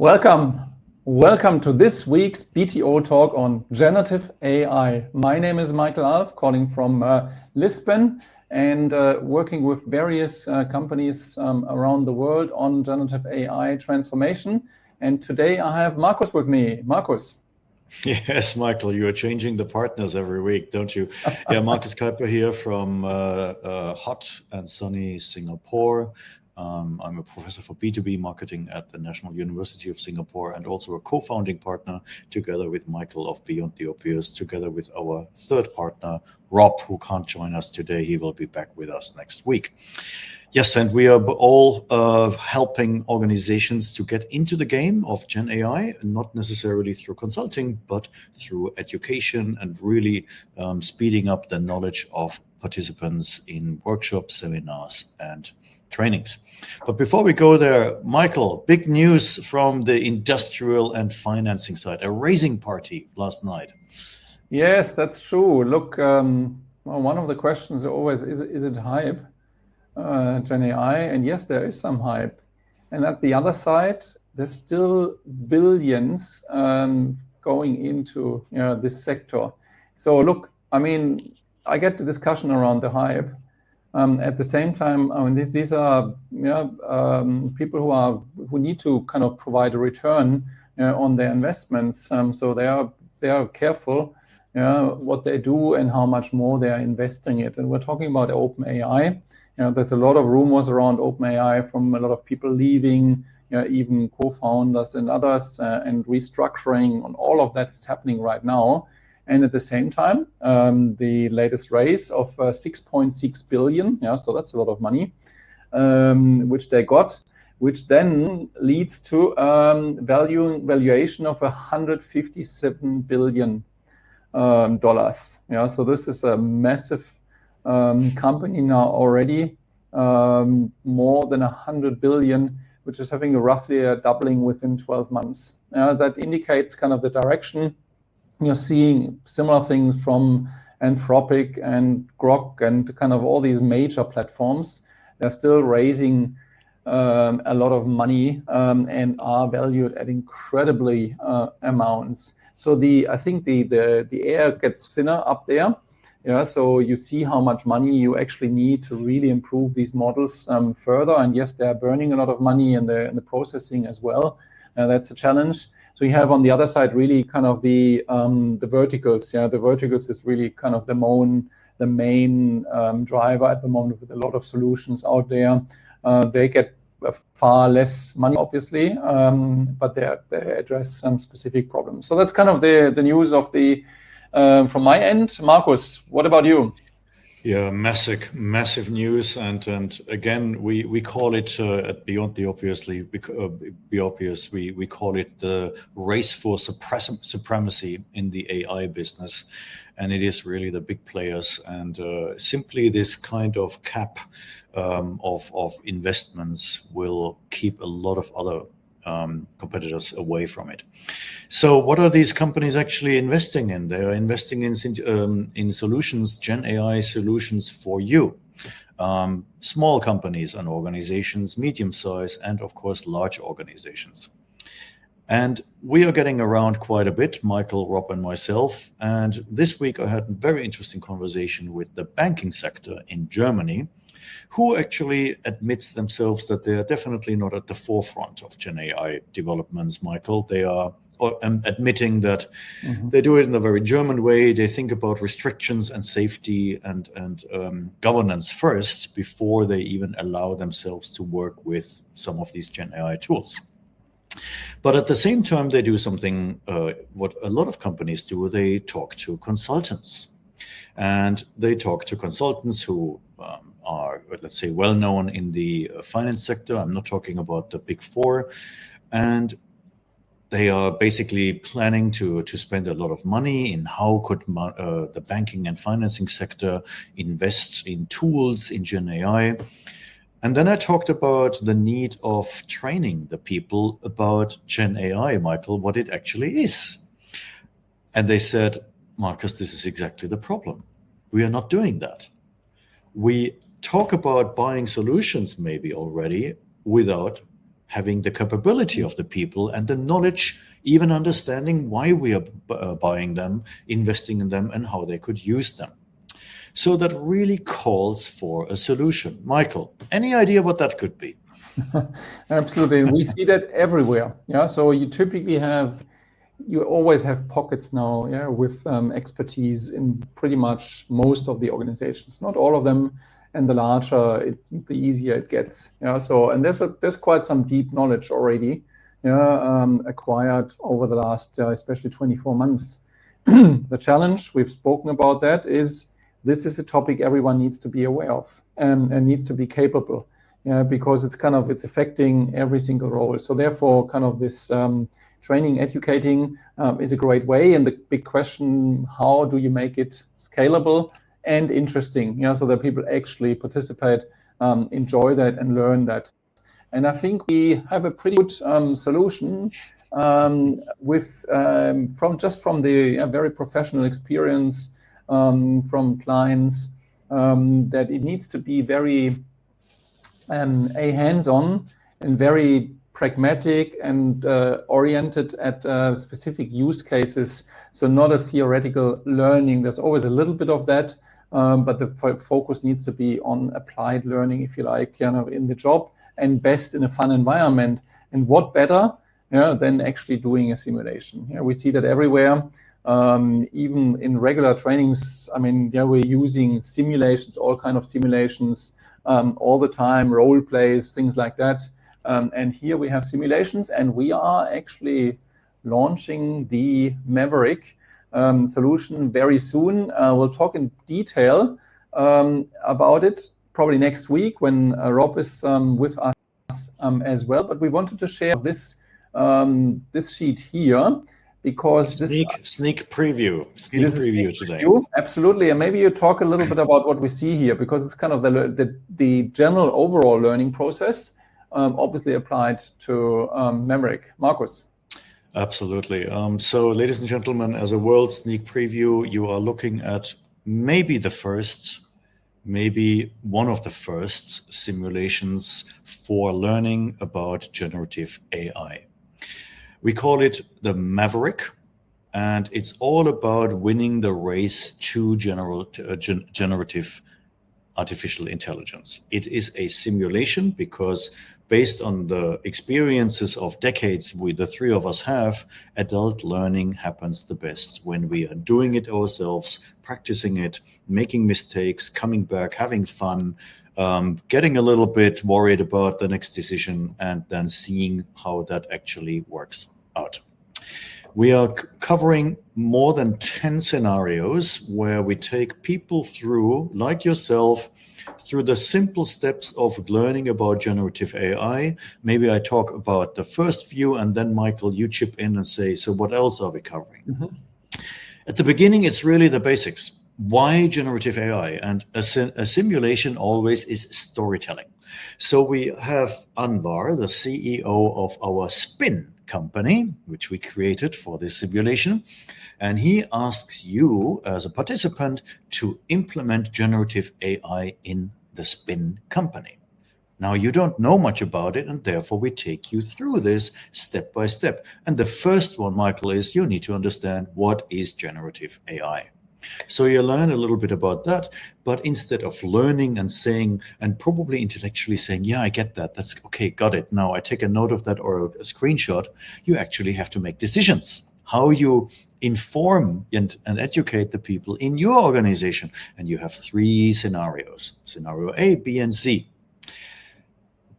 Welcome. Welcome to this week's BTO Talk on generative AI. My name is Michael Alf, calling from Lisbon and working with various companies around the world on generative AI transformation. And today I have Markus with me. Markus. Yes, Michael, you are changing the partners every week, don't you? Yeah, Markus Kuiper here from hot and sunny Singapore. I'm a professor for B2B marketing at the National University of Singapore and also a co-founding partner together with Michael of Beyond the Obvious, together with our third partner, Rob, who can't join us today. He will be back with us next week. Yes, and we are all helping organizations to get into the game of Gen AI, not necessarily through consulting, but through education and really speeding up the knowledge of participants in workshops, seminars, and trainings. But before we go there, Michael, big news from the industrial and financing side, a raising party last night. Yes, that's true. Look, one of the questions always is it hype, Gen AI? And yes, there is some hype. And at the other side, there's still billions going into this sector. So look, I mean, I get the discussion around the hype. At the same time, I mean, these are people who need to kind of provide a return on their investments. So they are careful what they do and how much more they are investing it. And we're talking about OpenAI. There's a lot of rumors around OpenAI from a lot of people leaving, even co-founders and others, and restructuring. And all of that is happening right now. And at the same time, the latest raise of 6.6 billion, so that's a lot of money, which they got, which then leads to valuation of $157 billion. So this is a massive company now already, more than 100 billion, which is having roughly a doubling within 12 months. That indicates kind of the direction. You're seeing similar things from Anthropic and Grok and kind of all these major platforms. They're still raising a lot of money and are valued at incredibly amounts. So I think the air gets thinner up there. So you see how much money you actually need to really improve these models further. And yes, they're burning a lot of money in the processing as well. That's a challenge. So you have on the other side really kind of the verticals. The verticals is really kind of the main driver at the moment with a lot of solutions out there. They get far less money, obviously, but they address some specific problems. So that's kind of the news of from my end. Markus, what about you? Yeah, massive news, and again, we call it at Beyond the Obviously, Be Obvious. We call it the race for supremacy in the AI business, and it is really the big players, and simply this kind of cap of investments will keep a lot of other competitors away from it. So what are these companies actually investing in? They are investing in solutions, Gen AI solutions for you. Small companies and organizations, medium size, and of course, large organizations. And we are getting around quite a bit, Michael, Rob, and myself. And this week I had a very interesting conversation with the banking sector in Germany, who actually admits themselves that they are definitely not at the forefront of Gen AI developments, Michael. They are admitting that they do it in a very German way. They think about restrictions and safety and governance first before they even allow themselves to work with some of these Gen AI tools. But at the same time, they do something, what a lot of companies do, they talk to consultants. And they talk to consultants who are, let's say, well-known in the finance sector. I'm not talking about the big four. And they are basically planning to spend a lot of money in how could the banking and financing sector invest in tools in Gen AI. And then I talked about the need of training the people about Gen AI, Michael, what it actually is. And they said, Markus, this is exactly the problem. We are not doing that. We talk about buying solutions maybe already without having the capability of the people and the knowledge, even understanding why we are buying them, investing in them, and how they could use them. So that really calls for a solution. Michael, any idea what that could be? Absolutely. We see that everywhere. Yeah. So you always have pockets now, yeah, with expertise in pretty much most of the organizations. Not all of them, and the larger, the easier it gets. Yeah. So, and there's quite some deep knowledge already, yeah, acquired over the last, especially 24 months. The challenge, we've spoken about that, is this is a topic everyone needs to be aware of and needs to be capable. Yeah, because it's affecting every single role. So therefore, kind of this training, educating is a great way. And the big question, how do you make it scalable and interesting? Yeah, so that people actually participate, enjoy that, and learn that. And I think we have a pretty good solution with from the very professional experience from clients that it needs to be very a hands-on and very pragmatic and oriented at specific use cases. So not a theoretical learning. There's always a little bit of that, but the focus needs to be on applied learning, if you like, in the job, and best in a fun environment. And what better than actually doing a simulation? We see that everywhere. Even in regular trainings, I mean, we're using simulations, all kind of simulations, all the time, role plays, things like that. And here we have simulations, and we are actually launching the Maverick solution very soon. We'll talk in detail about it probably next week when Rob is with us as well. But we wanted to share this sheet here, because sneak preview today. Absolutely. And maybe you talk a little bit about what we see here, because it's kind of the general overall learning process, obviously applied to Maverick. Markus. Absolutely. So ladies and gentlemen, as a world sneak preview, you are looking at maybe one of the first simulations for learning about generative AI. We call it the Maverick, and it's all about winning the race to generative artificial intelligence. It is a simulation because based on the experiences of decades the three of us have, adult learning happens the best when we are doing it ourselves, practicing it, making mistakes, coming back, having fun, getting a little bit worried about the next decision, and then seeing how that actually works out. We are covering more than 10 scenarios where we take people through, like yourself, through the simple steps of learning about generative AI. Maybe I talk about the first few, and then Michael, you chip in and say, so what else are we covering? Mm-hmm. At the beginning, it's really the basics. Why generative AI? And a simulation always is storytelling. So we have Anwar, the CEO of our Spin company, which we created for this simulation. And he asks you as a participant to implement generative AI in the Spin company. Now, you don't know much about it, and therefore we take you through this step by step. And the first one, Michael, is you need to understand what is generative AI. So you learn a little bit about that, but instead of learning and saying, and probably intellectually saying, yeah, I get that, that's okay, got it, now I take a note of that or a screenshot, you actually have to make decisions. How you inform and educate the people in your organization. And you have 3 scenarios, scenario A, B, and C.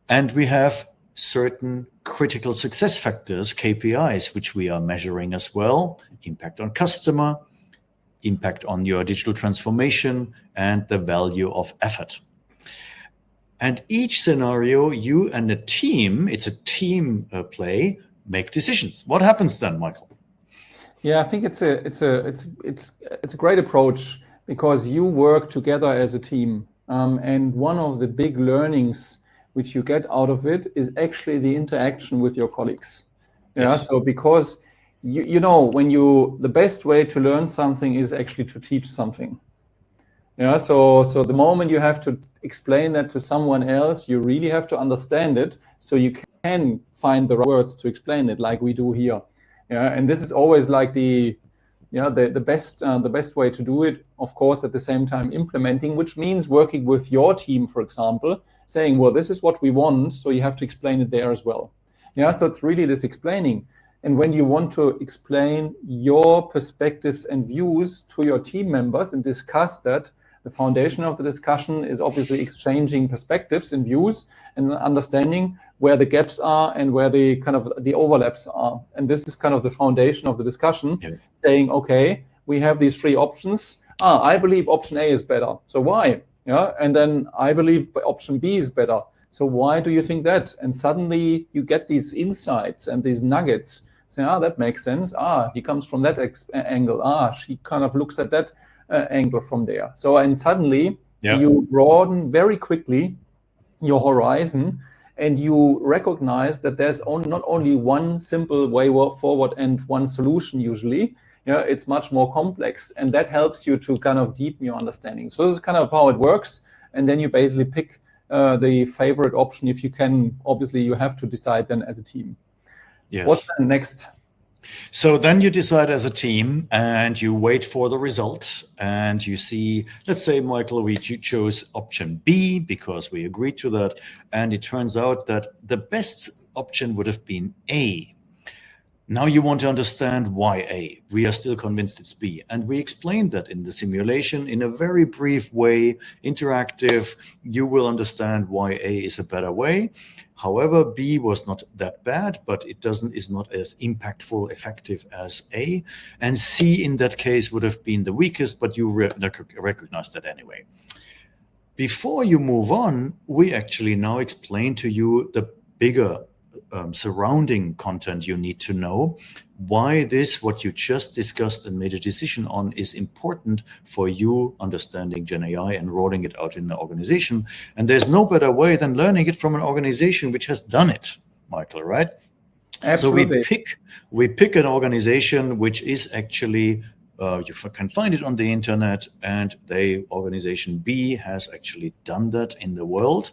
And we have certain critical success factors, KPIs, which we are measuring as well, impact on customer, impact on your digital transformation, and the value of effort. And each scenario, you and a team, it's a team play, make decisions. What happens then, Michael? Yeah, I think it's a great approach, because you work together as a team. And one of the big learnings which you get out of it is actually the interaction with your colleagues. Yeah. Yes. So because you know, the best way to learn something is actually to teach something. Yeah. So the moment you have to explain that to someone else, you really have to understand it, so you can find the right words to explain it like we do here. Yeah, and this is always like the best way to do it, of course, at the same time implementing, which means working with your team, for example, saying, well, this is what we want, so you have to explain it there as well. Yeah, so it's really this explaining. And when you want to explain your perspectives and views to your team members and discuss that, the foundation of the discussion is obviously exchanging perspectives and views and understanding where the gaps are and where the kind of the overlaps are. And this is kind of the foundation of the discussion, saying, okay, we have these three options. I believe option A is better. So why? Yeah, and then I believe option B is better. So why do you think that? And suddenly you get these insights and these nuggets. Saying, that makes sense. He comes from that angle. She kind of looks at that angle from there. So, and suddenly you broaden very quickly your horizon, and you recognize that there's not only one simple way forward and one solution usually. It's much more complex, and that helps you to kind of deepen your understanding. So this is kind of how it works, and then you basically pick the favorite option if you can. Obviously, you have to decide then as a team. Yes. What's the next? So then you decide as a team and you wait for the result, and you see, let's say, Michael, we chose option B because we agreed to that. And it turns out that the best option would have been A. Now you want to understand why A. We are still convinced it's B. And we explained that in the simulation in a very brief way, interactive. You will understand why A is a better way. However, B was not that bad, but it is not as impactful, effective as A. And C in that case would have been the weakest, but you recognize that anyway. Before you move on, we actually now explain to you the bigger surrounding content you need to know, why this, what you just discussed and made a decision on, is important for you understanding GenAI and rolling it out in the organization. And there's no better way than learning it from an organization which has done it, Michael, right? Absolutely. So we pick an organization which is actually, you can find it on the internet, and organization B has actually done that in the world.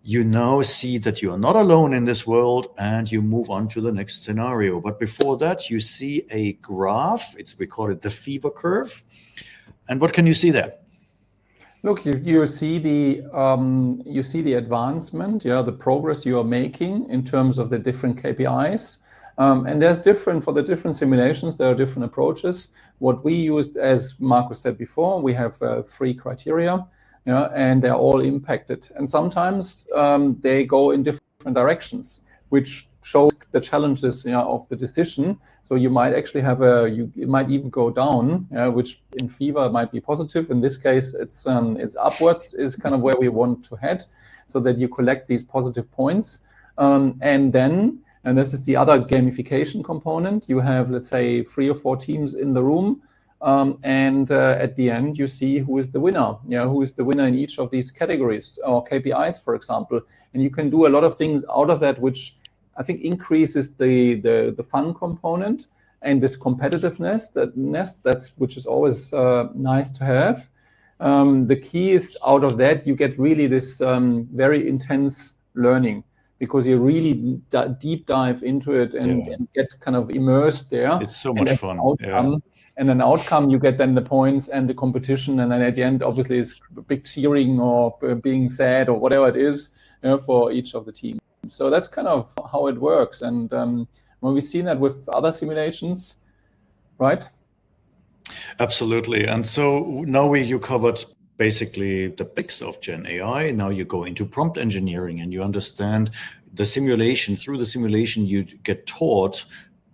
You now see that you are not alone in this world, and you move on to the next scenario. But before that, you see a graph. We call it the fever curve. And what can you see there? Look, you see the advancement, the progress you are making in terms of the different KPIs. And there's for the different simulations, there are different approaches. What we used, as Markus said before, we have 3 criteria. And they're all impacted. And sometimes they go in different directions, which shows the challenges of the decision. So you might actually have it might even go down, which in fever might be positive. In this case, it's upwards is kind of where we want to head, so that you collect these positive points. And this is the other gamification component. You have, let's say, 3 or 4 teams in the room. And at the end, you see who is the winner, who is the winner in each of these categories or KPIs, for example. And you can do a lot of things out of that, which I think increases the fun component and this competitiveness, which is always nice to have. The key is out of that, you get really this very intense learning, because you really deep dive into it and get kind of immersed there. It's so much fun. And an outcome, you get then the points and the competition, and then at the end, obviously, it's big cheering or being sad or whatever it is for each of the teams. So that's kind of how it works. And when we've seen that with other simulations, right? Absolutely. And so now you covered basically the basics of GenAI. Now you go into prompt engineering, and you understand the simulation. Through the simulation, you get taught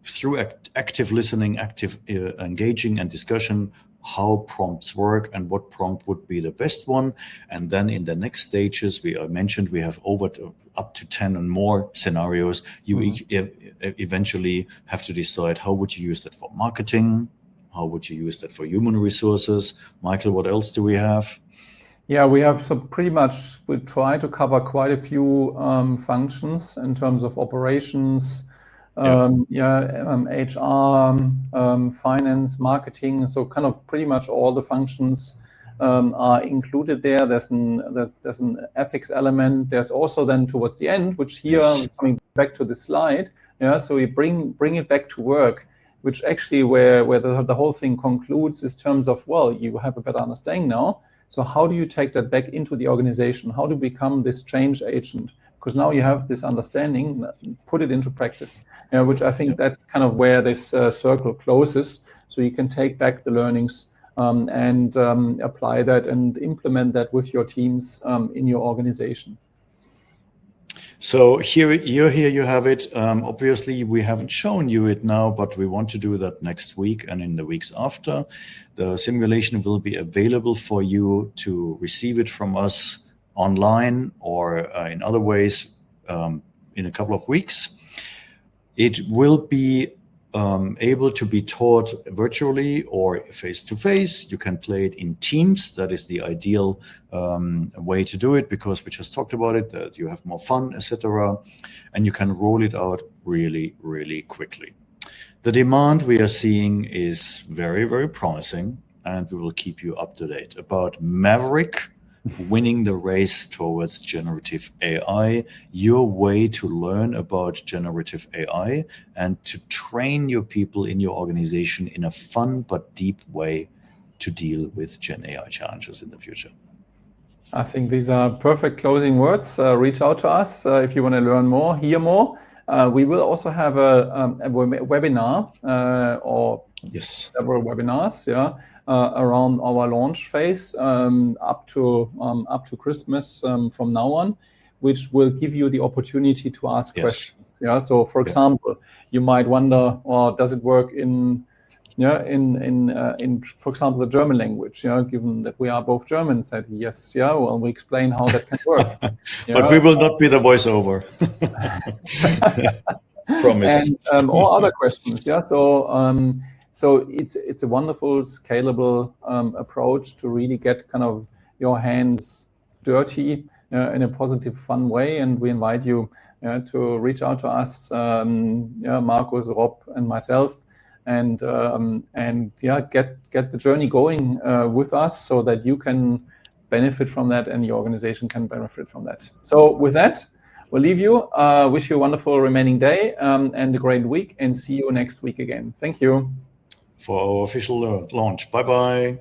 through active listening, active engaging and discussion, how prompts work and what prompt would be the best one. And then in the next stages, we mentioned we have up to 10 and more scenarios. You eventually have to decide, how would you use that for marketing? How would you use that for human resources? Michael, what else do we have? Yeah, we have we try to cover quite a few functions in terms of operations, HR, finance, marketing. So kind of pretty much all the functions are included there. There's an ethics element. There's also then towards the end, which here, coming back to the slide, so we bring it back to work, which actually where the whole thing concludes is terms of, well, you have a better understanding now. So how do you take that back into the organization? How to become this change agent? Because now you have this understanding, put it into practice, which I think that's kind of where this circle closes. So you can take back the learnings and apply that and implement that with your teams in your organization. So here you have it. Obviously, we haven't shown you it now, but we want to do that next week and in the weeks after. The simulation will be available for you to receive it from us online or in other ways in a couple of weeks. It will be able to be taught virtually or face-to-face. You can play it in teams. That is the ideal way to do it, because we just talked about it, that you have more fun, etc. And you can roll it out really, really quickly. The demand we are seeing is very, very promising, and we will keep you up to date about Maverick winning the race towards generative AI, your way to learn about generative AI and to train your people in your organization in a fun but deep way to deal with GenAI challenges in the future. I think these are perfect closing words. Reach out to us if you want to learn more, hear more. We will also have a webinar or several webinars, around our launch phase up to Christmas from now on, which will give you the opportunity to ask questions. So, for example, you might wonder, does it work in for example, the German language? Given that we are both Germans, said yes. Well, we explain how that can work. But we will not be the voiceover. Promise. And all other questions. So it's a wonderful, scalable approach to really get kind of your hands dirty in a positive, fun way. And we invite you to reach out to us, Markus, Rob, and myself, and get the journey going with us, so that you can benefit from that and your organization can benefit from that. So with that, we'll leave you. Wish you a wonderful remaining day and a great week, and see you next week again. Thank you. For our official launch. Bye-bye.